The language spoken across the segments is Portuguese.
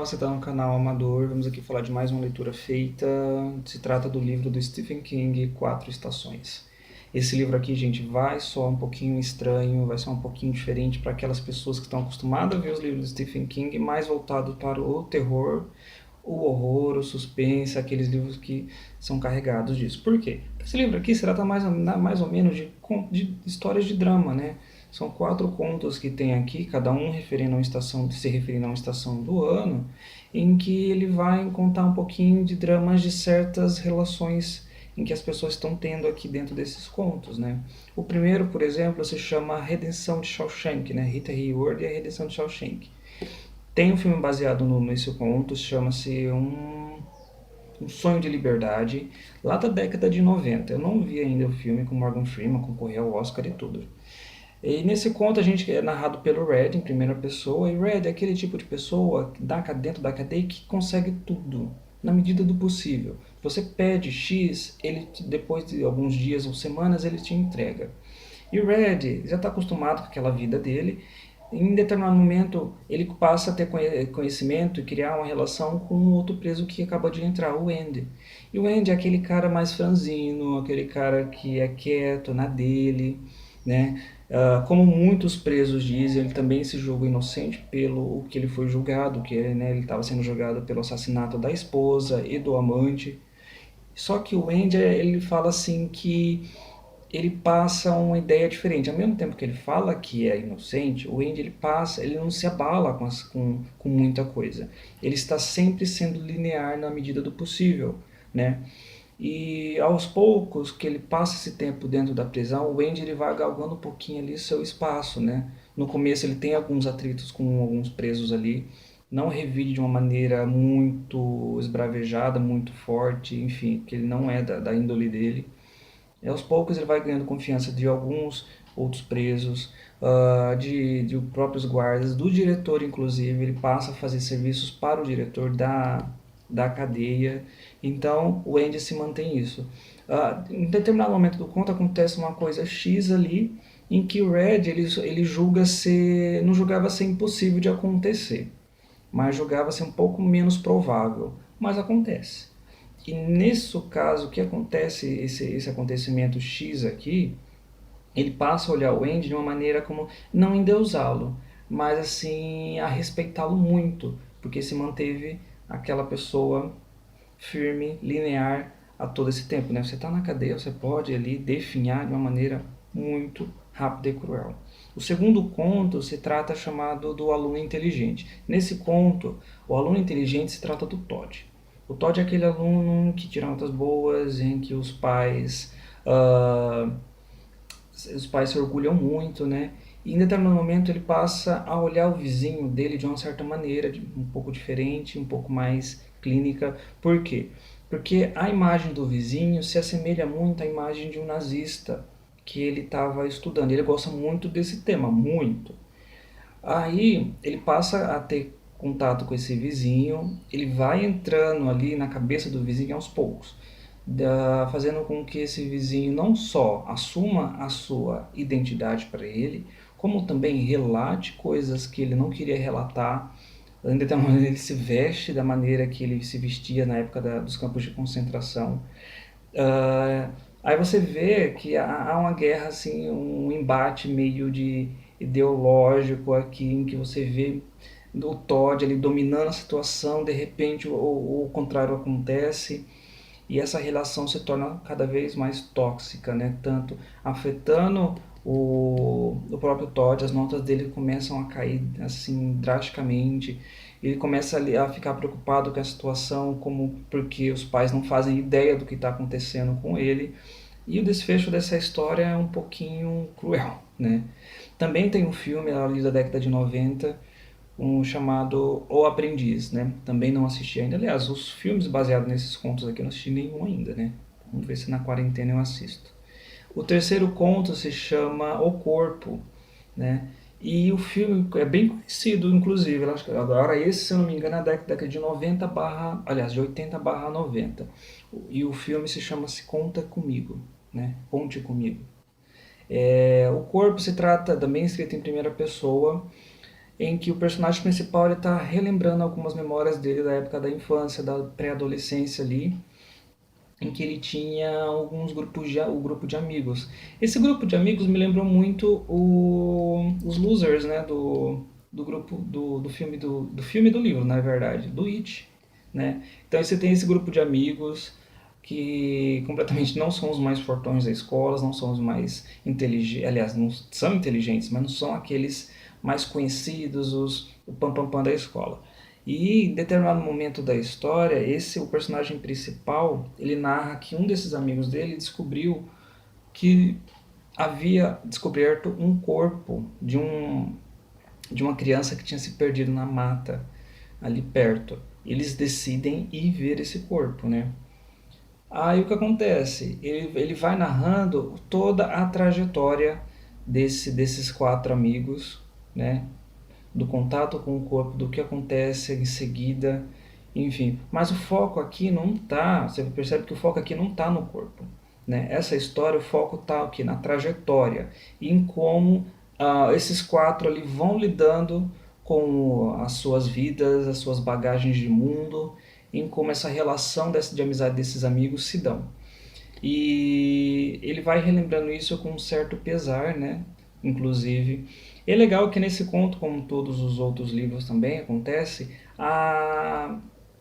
Você está no canal Amador, vamos aqui falar de mais uma leitura feita. Se trata do livro do Stephen King, Quatro Estações. Esse livro aqui, gente, vai soar um pouquinho estranho, vai ser um pouquinho diferente para aquelas pessoas que estão acostumadas a ver os livros do Stephen King, mais voltado para o terror, o horror, o suspense, aqueles livros que são carregados disso. Por quê? Esse livro aqui se trata mais ou menos de histórias de drama, né? São quatro contos que tem aqui, cada um se referindo a uma estação do ano, em que ele vai contar um pouquinho de dramas de certas relações em que as pessoas estão tendo aqui dentro desses contos, né? O primeiro, por exemplo, se chama A Redenção de Shawshank, né? Rita Hayworth e a Redenção de Shawshank. Tem um filme baseado nesse conto, chama-se um Sonho de Liberdade, lá da década de 90. Eu não vi ainda o filme com Morgan Freeman, concorreu ao Oscar e tudo. E nesse conto a gente é narrado pelo Red em primeira pessoa, e Red é aquele tipo de pessoa dentro da cadeia que consegue tudo, na medida do possível. Você pede X, ele depois de alguns dias ou semanas ele te entrega. E o Red já está acostumado com aquela vida dele. Em determinado momento, ele passa a ter conhecimento e criar uma relação com um outro preso que acaba de entrar, o Andy. E o Andy é aquele cara mais franzino, aquele cara que é quieto na dele, né? Como muitos presos dizem, ele também se julga inocente pelo que ele foi julgado, que né, ele estava sendo julgado pelo assassinato da esposa e do amante. Só que o Andy, ele fala assim que ele passa uma ideia diferente. Ao mesmo tempo que ele fala que é inocente, o Andy ele não se abala com muita coisa. Ele está sempre sendo linear na medida do possível, né? E aos poucos que ele passa esse tempo dentro da prisão, o Andy ele vai galgando um pouquinho ali seu espaço, né? No começo ele tem alguns atritos com alguns presos ali, não revide de uma maneira muito esbravejada, muito forte, enfim, que ele não é da índole dele. E aos poucos ele vai ganhando confiança de alguns outros presos, de próprios guardas, do diretor inclusive, ele passa a fazer serviços para o diretor da cadeia. Então o Andy se mantém isso. Em determinado momento do conto acontece uma coisa X ali, em que o Red ele julga ser, não julgava ser impossível de acontecer, mas julgava ser um pouco menos provável, mas acontece. E nesse caso, o que acontece, esse acontecimento X aqui, ele passa a olhar o Andy de uma maneira como não endeusá-lo, mas assim a respeitá-lo muito, porque se manteve aquela pessoa firme, linear a todo esse tempo, né? Você está na cadeia, você pode ali definhar de uma maneira muito rápida e cruel. O segundo conto se trata chamado do aluno inteligente. Nesse conto, o aluno inteligente se trata do Todd. O Todd é aquele aluno que tira notas boas, em que uh, os pais se orgulham muito, né? E em determinado momento ele passa a olhar o vizinho dele de uma certa maneira, um pouco diferente, um pouco mais clínica. Por quê? Porque a imagem do vizinho se assemelha muito à imagem de um nazista que ele estava estudando. Ele gosta muito desse tema, muito. Aí ele passa a ter contato com esse vizinho, ele vai entrando ali na cabeça do vizinho aos poucos, fazendo com que esse vizinho não só assuma a sua identidade para ele, como também relate coisas que ele não queria relatar. Em determinado momento ele se veste da maneira que ele se vestia na época dos campos de concentração. Aí você vê que há uma guerra, assim, um embate meio de ideológico aqui, em que você vê o Todd ele dominando a situação, de repente o contrário acontece e essa relação se torna cada vez mais tóxica, né? Tanto afetando o próprio Todd, as notas dele começam a cair assim drasticamente. Ele começa a ficar preocupado com a situação, como porque os pais não fazem ideia do que está acontecendo com ele. E o desfecho dessa história é um pouquinho cruel, né? Também tem um filme ali da década de 90, um chamado O Aprendiz, né? Também não assisti ainda. Aliás, os filmes baseados nesses contos aqui eu não assisti nenhum ainda, né? Vamos ver se na quarentena eu assisto. O terceiro conto se chama O Corpo, né? E o filme é bem conhecido, inclusive. Eu acho que agora esse, se eu não me engano, é da década de 90 barra, aliás, de 80 barra 90. E o filme se chama Se Conta Comigo, né? Conte Comigo. O Corpo se trata, também escrito em primeira pessoa, em que o personagem principal está relembrando algumas memórias dele da época da infância, da pré-adolescência ali, em que ele tinha alguns grupos o grupo de amigos. Esse grupo de amigos me lembrou muito os Losers, né, do grupo do filme do filme e do livro, na verdade, do It, né? Então você tem esse grupo de amigos que completamente não são os mais fortões da escola, não são os mais inteligentes, aliás, não são inteligentes, mas não são aqueles mais conhecidos, o pam pam pam da escola. E em determinado momento da história, o personagem principal, ele narra que um desses amigos dele descobriu que havia descoberto um corpo de uma criança que tinha se perdido na mata ali perto. Eles decidem ir ver esse corpo, né? Aí o que acontece? Ele vai narrando toda a trajetória desses quatro amigos, né? Do contato com o corpo, do que acontece em seguida, enfim. Mas o foco aqui não tá, você percebe que o foco aqui não tá no corpo, né? Essa história, o foco tá aqui na trajetória e em como esses quatro ali vão lidando com as suas vidas, as suas bagagens de mundo, em como essa relação de amizade desses amigos se dão. E ele vai relembrando isso com um certo pesar, né? Inclusive. E é legal que nesse conto, como todos os outros livros também acontece,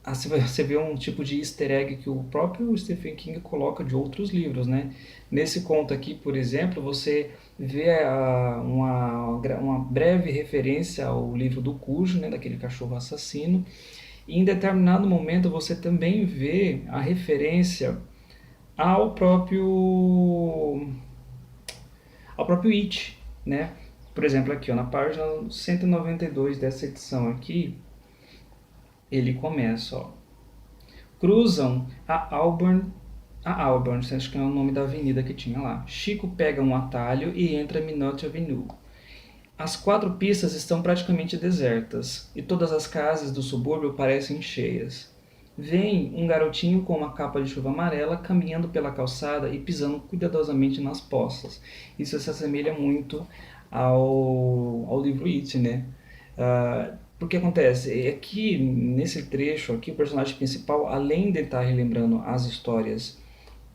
você vê um tipo de easter egg que o próprio Stephen King coloca de outros livros, né? Nesse conto aqui, por exemplo, você vê uma breve referência ao livro do Cujo, né? Daquele cachorro assassino. E em determinado momento você também vê a referência ao próprio It, né? Por exemplo, aqui ó, na página 192 dessa edição aqui, ele começa, ó. Cruzam a Auburn, acho que é o nome da avenida que tinha lá. Chico pega um atalho e entra Minot Avenue. As quatro pistas estão praticamente desertas e todas as casas do subúrbio parecem cheias. Vem um garotinho com uma capa de chuva amarela caminhando pela calçada e pisando cuidadosamente nas poças. Isso se assemelha muito ao livro It, né? Porque acontece, é que nesse trecho aqui, o personagem principal, além de estar relembrando as histórias,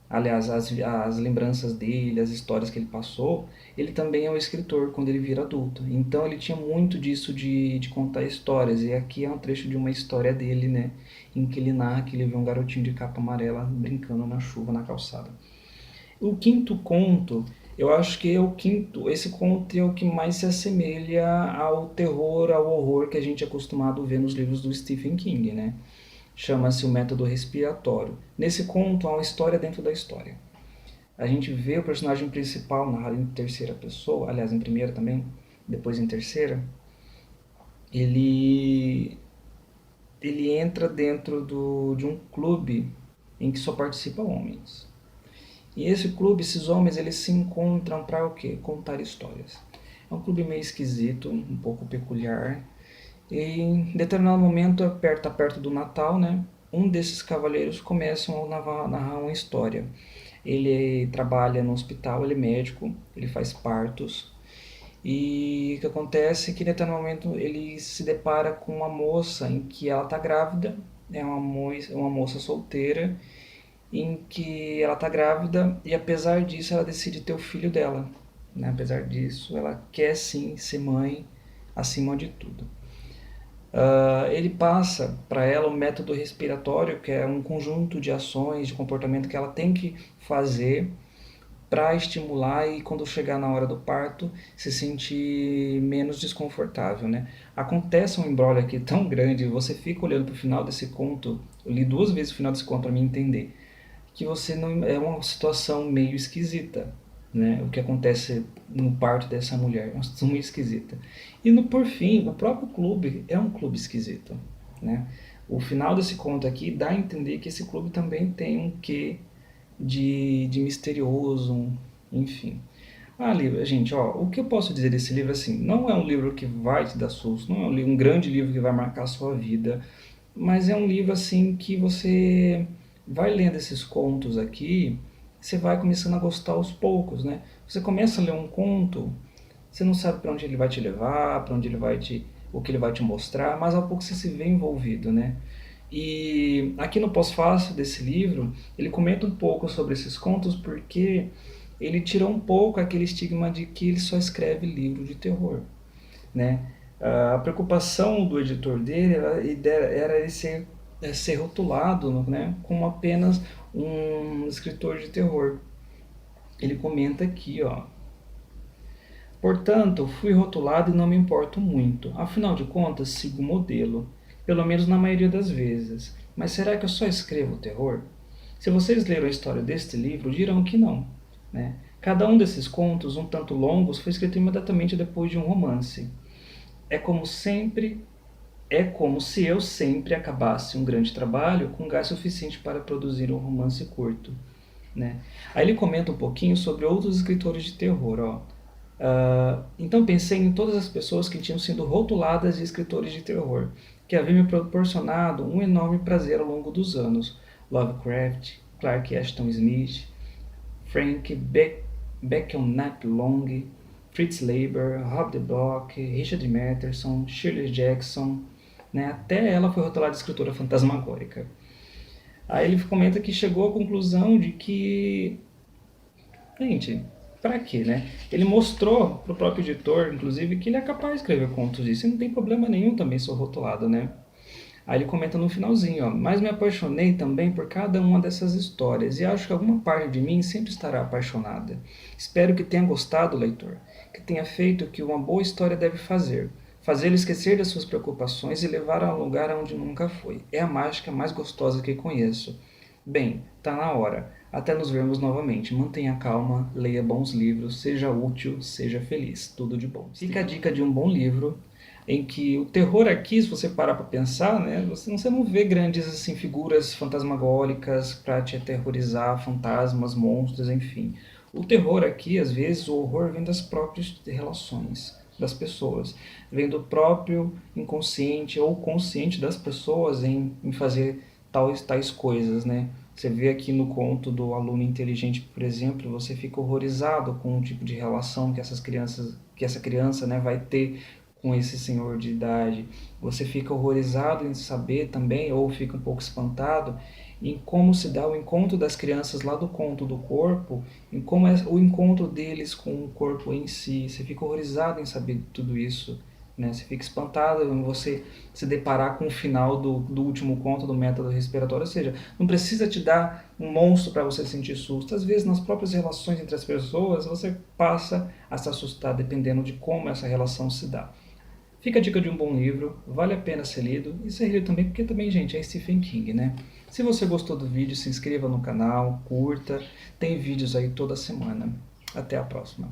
aliás, as lembranças dele, as histórias que ele passou, ele também é um escritor quando ele vira adulto. Então ele tinha muito disso de contar histórias. E aqui é um trecho de uma história dele, né? Em que ele narra que ele vê um garotinho de capa amarela brincando na chuva na calçada. O quinto conto, eu acho que esse conto é o que mais se assemelha ao terror, ao horror que a gente é acostumado a ver nos livros do Stephen King, né? Chama-se O Método Respiratório. Nesse conto há uma história dentro da história. A gente vê o personagem principal narrado em terceira pessoa, aliás, em primeira também, depois em terceira. Ele, ele entra dentro de um clube em que só participam homens. E esse clube, esses homens, eles se encontram para o quê? Contar histórias. É um clube meio esquisito, um pouco peculiar. E em determinado momento, perto do Natal, né? Um desses cavaleiros começam a narrar uma história. Ele trabalha no hospital, ele é médico, ele faz partos. E o que acontece é que em determinado momento ele se depara com uma moça em que ela está grávida, é uma moça solteira, em que ela está grávida e apesar disso ela decide ter o filho dela. Né? Apesar disso, ela quer sim ser mãe acima de tudo. Ele passa para ela o método respiratório, que é um conjunto de ações, de comportamento que ela tem que fazer para estimular e quando chegar na hora do parto se sentir menos desconfortável, né? Acontece um embrólio aqui tão grande, você fica olhando para o final desse conto, eu li duas vezes o final desse conto para me entender, que você não é uma situação meio esquisita, né? O que acontece no parto dessa mulher é uma situação meio esquisita. E no por fim, o próprio clube é um clube esquisito, né? O final desse conto aqui dá a entender que esse clube também tem um quê de misterioso, enfim. Livro, gente, ó, o que eu posso dizer desse livro assim? Não é um livro que vai te dar susto, não é um grande livro que vai marcar a sua vida, mas é um livro assim que você vai lendo esses contos aqui, você vai começando a gostar aos poucos, né? Você começa a ler um conto, você não sabe para onde ele vai te levar, para onde ele vai te o que ele vai te mostrar, mas ao pouco você se vê envolvido, né? E aqui no pós-fácil desse livro, ele comenta um pouco sobre esses contos porque ele tirou um pouco aquele estigma de que ele só escreve livro de terror, né? A preocupação do editor dele era ele ser rotulado, né, como apenas um escritor de terror. Ele comenta aqui, ó: portanto, fui rotulado e não me importo muito. Afinal de contas, sigo o modelo, pelo menos na maioria das vezes. Mas será que eu só escrevo terror? Se vocês leram a história deste livro, dirão que não, né? Cada um desses contos, um tanto longos, foi escrito imediatamente depois de um romance. É como sempre, é como se eu sempre acabasse um grande trabalho com gás suficiente para produzir um romance curto, né? Aí ele comenta um pouquinho sobre outros escritores de terror, ó. Então pensei em todas as pessoas que tinham sido rotuladas de escritores de terror, que haviam me proporcionado um enorme prazer ao longo dos anos. Lovecraft, Clark Ashton Smith, Frank Belknap Long, Fritz Leiber, Rob de Bloch, Richard Matheson, Shirley Jackson, né? Até ela foi rotulada de escritora fantasmagórica. Aí ele comenta que chegou à conclusão de que, gente, para quê, né? Ele mostrou pro próprio editor, inclusive, que ele é capaz de escrever contos disso, e não tem problema nenhum também ser rotulado, né? Aí ele comenta no finalzinho, ó: mas me apaixonei também por cada uma dessas histórias e acho que alguma parte de mim sempre estará apaixonada. Espero que tenha gostado, leitor, que tenha feito o que uma boa história deve fazer. Fazê-lo esquecer das suas preocupações e levar a um lugar onde nunca foi. É a mágica mais gostosa que conheço. Bem, tá na hora. Até nos vermos novamente. Mantenha calma, leia bons livros, seja útil, seja feliz. Tudo de bom. Fica a dica de um bom livro, em que o terror aqui, se você parar para pensar, né, você não vê grandes assim, figuras fantasmagóricas para te aterrorizar, fantasmas, monstros, enfim. O terror aqui, às vezes, o horror vem das próprias relações das pessoas, vem do próprio inconsciente ou consciente das pessoas em fazer tais coisas, né? Você vê aqui no conto do aluno inteligente, por exemplo, você fica horrorizado com o tipo de relação que essa criança, né, vai ter com esse senhor de idade. Você fica horrorizado em saber também, ou fica um pouco espantado, em como se dá o encontro das crianças lá do conto do corpo, em como é o encontro deles com o corpo em si. Você fica horrorizado em saber tudo isso, né? Você fica espantado em você se deparar com o final do último conto do método respiratório. Ou seja, não precisa te dar um monstro para você sentir susto. Às vezes, nas próprias relações entre as pessoas, você passa a se assustar dependendo de como essa relação se dá. Fica a dica de um bom livro, vale a pena ser lido e ser lido também, porque também, gente, é Stephen King, né? Se você gostou do vídeo, se inscreva no canal, curta, tem vídeos aí toda semana. Até a próxima.